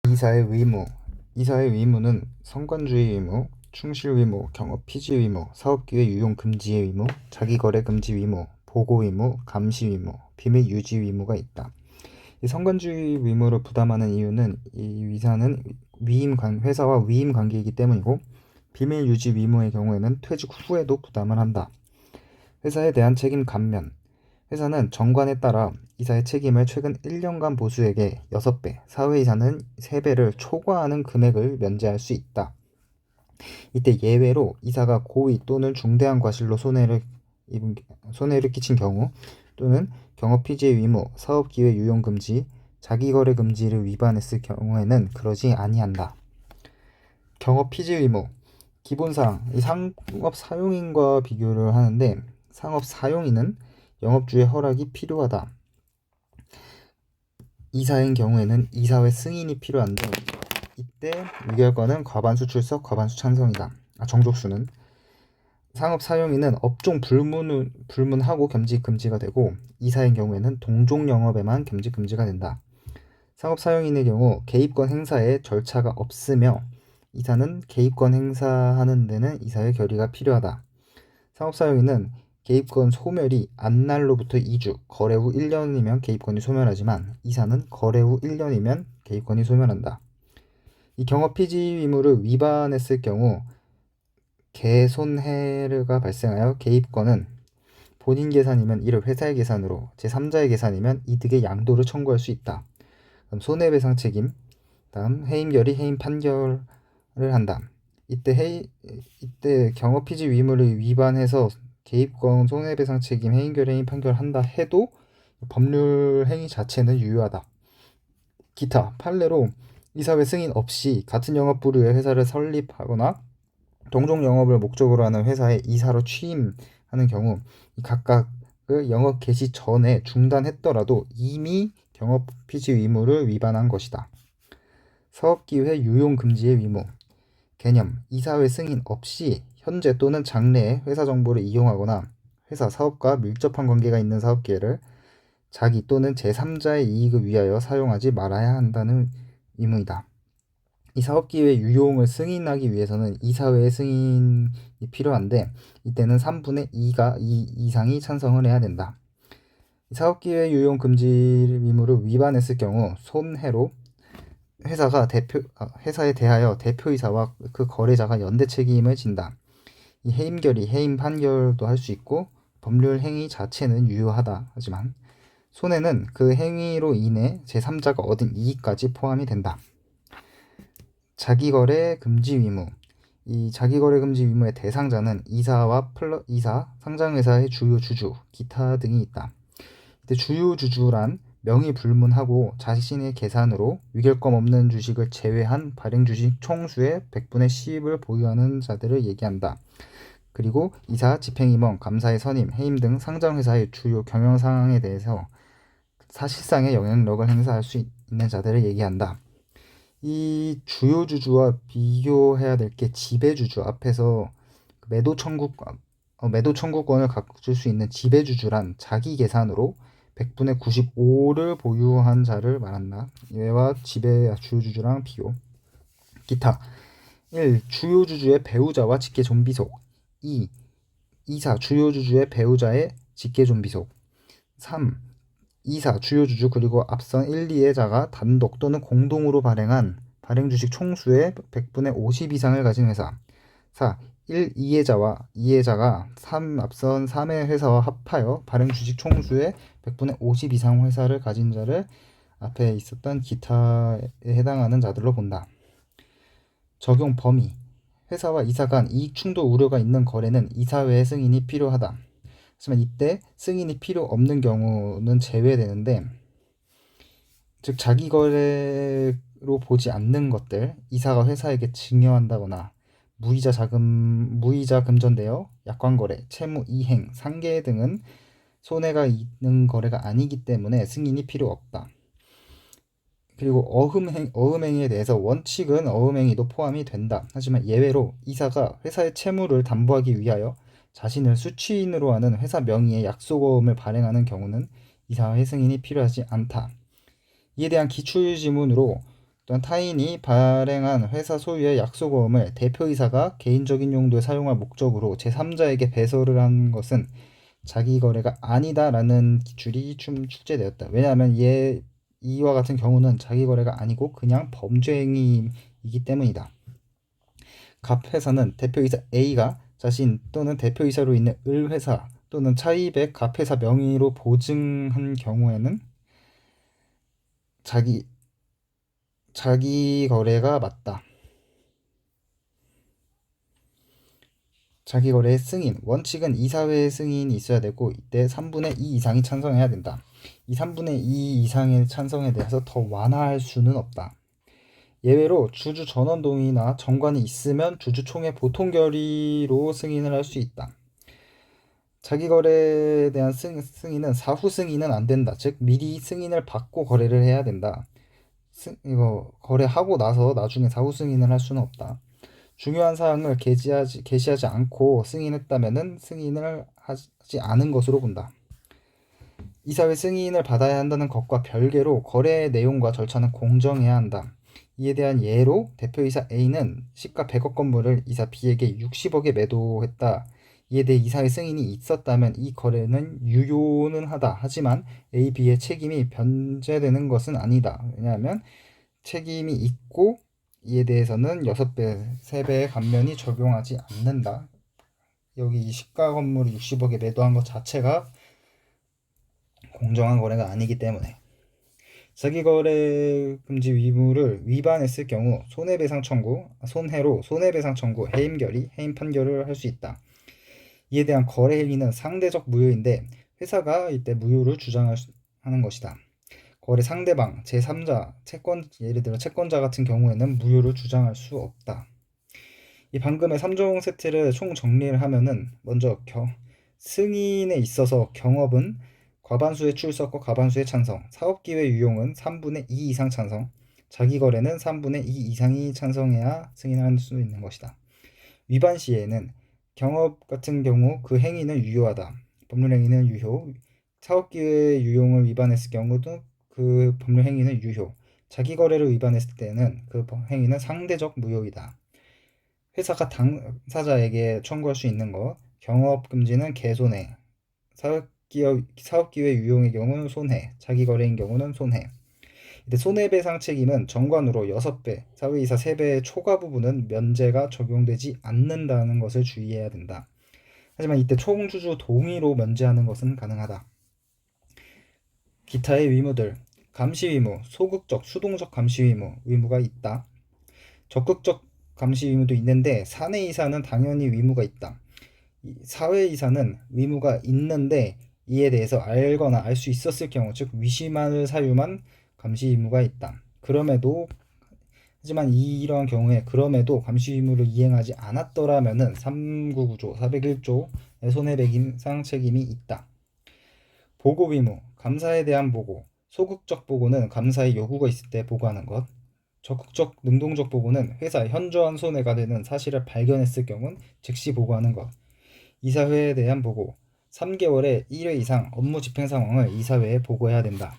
이사의 의무. 이사의 의무는 성관주의 의무, 충실 의무, 경업 피지 의무, 사업기회 유용 금지의 의무, 자기거래 금지 의무, 보고 의무, 감시 의무, 비밀 유지 의무가 있다. 이 성관주의 의무를 부담하는 이유는 이 이사는 회사와 위임 관계이기 때문이고, 비밀 유지 의무의 경우에는 퇴직 후에도 부담을 한다. 회사에 대한 책임 감면. 회사는 정관에 따라 이사의 책임을 최근 1년간 보수에게 6배, 사회이사는 3배를 초과하는 금액을 면제할 수 있다. 이때 예외로 이사가 고의 또는 중대한 과실로 손해를 끼친 경우, 또는 경업피지의 의무, 사업기회 유용금지, 자기거래 금지를 위반했을 경우에는 그러지 아니한다. 경업피지 의무. 기본사항, 이 상업 사용인과 비교를 하는데, 상업 사용인은 영업주의 허락이 필요하다. 이사인 경우에는 이사회 승인이 필요한데, 이때 유결권은 과반수 출석, 과반수 찬성이다. 정족수는 상업 사용인은 업종 불문하고 겸직 금지가 되고, 이사인 경우에는 동종 영업에만 겸직 금지가 된다. 상업 사용인의 경우 개입권 행사에 절차가 없으며, 이사는 개입권 행사하는 데는 이사의 결의가 필요하다. 상업 사용인은 개입권 소멸이 안날로부터 2주, 거래 후 1년이면 개입권이 소멸하지만, 이사는 거래 후 1년이면 개입권이 소멸한다. 이 경업 피지 의무를 위반했을 경우 개손해가 발생하여 개입권은 본인 계산이면 이를 회사의 계산으로, 제3자의 계산이면 이득의 양도를 청구할 수 있다. 그럼 손해배상 책임, 다음 해임 결의, 해임 판결을 한다. 이때 경업 피지 의무를 위반해서 개입권 손해배상 책임, 해임 결의, 해임 판결을 한다 해도 법률 행위 자체는 유효하다. 기타 판례로 이사회 승인 없이 같은 영업 부류의 회사를 설립하거나 동종 영업을 목적으로 하는 회사에 이사로 취임하는 경우, 각각을 영업 개시 전에 중단했더라도 이미 경업 피지 의무를 위반한 것이다. 사업기회 유용 금지의 의무. 개념, 이사회 승인 없이 현재 또는 장래에 회사 정보를 이용하거나 회사 사업과 밀접한 관계가 있는 사업기회를 자기 또는 제3자의 이익을 위하여 사용하지 말아야 한다는 의무이다. 이 사업기회 유용을 승인하기 위해서는 이사회의 승인이 필요한데, 이때는 3분의 2가 2 이상이 찬성을 해야 된다. 사업기회 유용 금지 의무를 위반했을 경우 손해로 회사에 대하여 대표이사와 그 거래자가 연대 책임을 진다. 이 해임 결의, 해임 판결도 할 수 있고, 법률 행위 자체는 유효하다. 하지만 손해는 그 행위로 인해 제3자가 얻은 이익까지 포함이 된다. 자기거래 금지 의무. 이 자기거래 금지 의무의 대상자는 이사, 상장회사의 주요 주주, 기타 등이 있다. 이때 주요 주주란 명의 불문하고 자신의 계산으로 위결권 없는 주식을 제외한 발행 주식 총수의 100분의 10을 보유하는 자들을 얘기한다. 그리고 이사, 집행임원, 감사의 선임, 해임 등 상장회사의 주요 경영 상황에 대해서 사실상의 영향력을 행사할 수 있는 자들을 얘기한다. 이 주요 주주와 비교해야 될 게 지배주주. 앞에서 매도 청구권을 가질 수 있는 지배주주란 자기 계산으로 100분의 95를 보유한 자를 말한다. 이와 주요 주주랑 비교. 기타. 1. 주요 주주의 배우자와 직계 존비속. 2. 이사 주요 주주의 배우자의 직계 존비속. 3. 이사 주요 주주 그리고 앞선 1, 2회자가 단독 또는 공동으로 발행한 발행 주식 총수의 100분의 50 이상을 가진 회사. 4. 1, 2회자와 2회자가 앞선 3회 회사와 합하여 발행 주식 총수의 100분의 50 이상 회사를 가진 자를 앞에 있었던 기타에 해당하는 자들로 본다. 적용 범위. 회사와 이사 간 이익 충돌 우려가 있는 거래는 이사회의 승인이 필요하다. 하지만 이때 승인이 필요 없는 경우는 제외되는데, 즉 자기 거래로 보지 않는 것들, 이사가 회사에게 증여한다거나 무이자 금전되어 약관거래, 채무 이행, 상계 등은 손해가 있는 거래가 아니기 때문에 승인이 필요 없다. 그리고 어음행위에 대해서 원칙은 어음행위도 포함이 된다. 하지만 예외로 이사가 회사의 채무를 담보하기 위하여 자신을 수취인으로 하는 회사 명의의 약속어음을 발행하는 경우는 이사의 승인이 필요하지 않다. 이에 대한 기출지문으로 또한 타인이 발행한 회사 소유의 약소보험을 대표이사가 개인적인 용도에 사용할 목적으로 제3자에게 배설을 한 것은 자기거래가 아니다라는 기출이 출제되었다. 왜냐하면 이와 같은 경우는 자기거래가 아니고 그냥 범죄 행위이기 때문이다. 갑 회사는 대표이사 A가 자신 또는 대표이사로 있는 을 회사 또는 차입의 갑 회사 명의로 보증한 경우에는 자기 거래가 맞다. 자기 거래의 승인. 원칙은 이사회의 승인이 있어야 되고 이때 3분의 2 이상이 찬성해야 된다. 이 3분의 2 이상의 찬성에 대해서 더 완화할 수는 없다. 예외로 주주 전원 동의나 정관이 있으면 주주총회 보통 결의로 승인을 할 수 있다. 자기 거래에 대한 승인은 사후 승인은 안 된다. 즉 미리 승인을 받고 거래를 해야 된다. 이거 거래하고 나서 나중에 사후 승인을 할 수는 없다. 중요한 사항을 게시하지 않고 승인했다면은 승인을 하지 않은 것으로 본다. 이사회 승인을 받아야 한다는 것과 별개로 거래 내용과 절차는 공정해야 한다. 이에 대한 예로 대표이사 A는 시가 100억 건물을 이사 B에게 60억에 매도했다. 이에 대해 이사회 승인이 있었다면 이 거래는 유효는 하다. 하지만 A, B의 책임이 변제되는 것은 아니다. 왜냐하면 책임이 있고 이에 대해서는 6배, 3배의 감면이 적용하지 않는다. 여기 이 시가 건물을 60억에 매도한 것 자체가 공정한 거래가 아니기 때문에 자기거래 금지 의무를 위반했을 경우 손해배상 청구, 손해배상 청구, 해임 결의, 해임 판결을 할 수 있다. 이에 대한 거래 행위는 상대적 무효인데 회사가 이때 무효를 주장하는 것이다. 거래 상대방, 제3자, 예를 들어 채권자 같은 경우에는 무효를 주장할 수 없다. 이 방금의 3종 세트를 총 정리를 하면은 먼저 승인에 있어서 경업은 과반수의 출석과 과반수의 찬성, 사업기회 유용은 3분의 2 이상 찬성, 자기거래는 3분의 2 이상이 찬성해야 승인할 수 있는 것이다. 위반 시에는 경업 같은 경우 그 행위는 유효하다. 법률 행위는 유효. 사업기회 유용을 위반했을 경우도 그 법률 행위는 유효. 자기거래를 위반했을 때는 그 행위는 상대적 무효이다. 회사가 당사자에게 청구할 수 있는 것, 경업금지는 개손해, 사업기회 유용의 경우는 손해, 자기거래인 경우는 손해. 이때 손해배상 책임은 정관으로 6배, 사회이사 3배의 초과 부분은 면제가 적용되지 않는다는 것을 주의해야 된다. 하지만 이때 총주주 동의로 면제하는 것은 가능하다. 기타의 의무들, 감시 의무, 소극적, 수동적 감시 의무가 있다. 적극적 감시 의무도 있는데 사내이사는 당연히 의무가 있다. 사회이사는 의무가 있는데 이에 대해서 알거나 알 수 있었을 경우, 즉 위심할 사유만 감시 의무가 있다. 하지만 이러한 경우에 그럼에도 감시 의무를 이행하지 않았더라면은 399조, 401조의 손해배상 책임이 있다. 보고 의무, 감사에 대한 보고, 소극적 보고는 감사의 요구가 있을 때 보고하는 것, 적극적 능동적 보고는 회사에 현저한 손해가 되는 사실을 발견했을 경우는 즉시 보고하는 것, 이사회에 대한 보고, 3개월에 1회 이상 업무 집행 상황을 이사회에 보고해야 된다.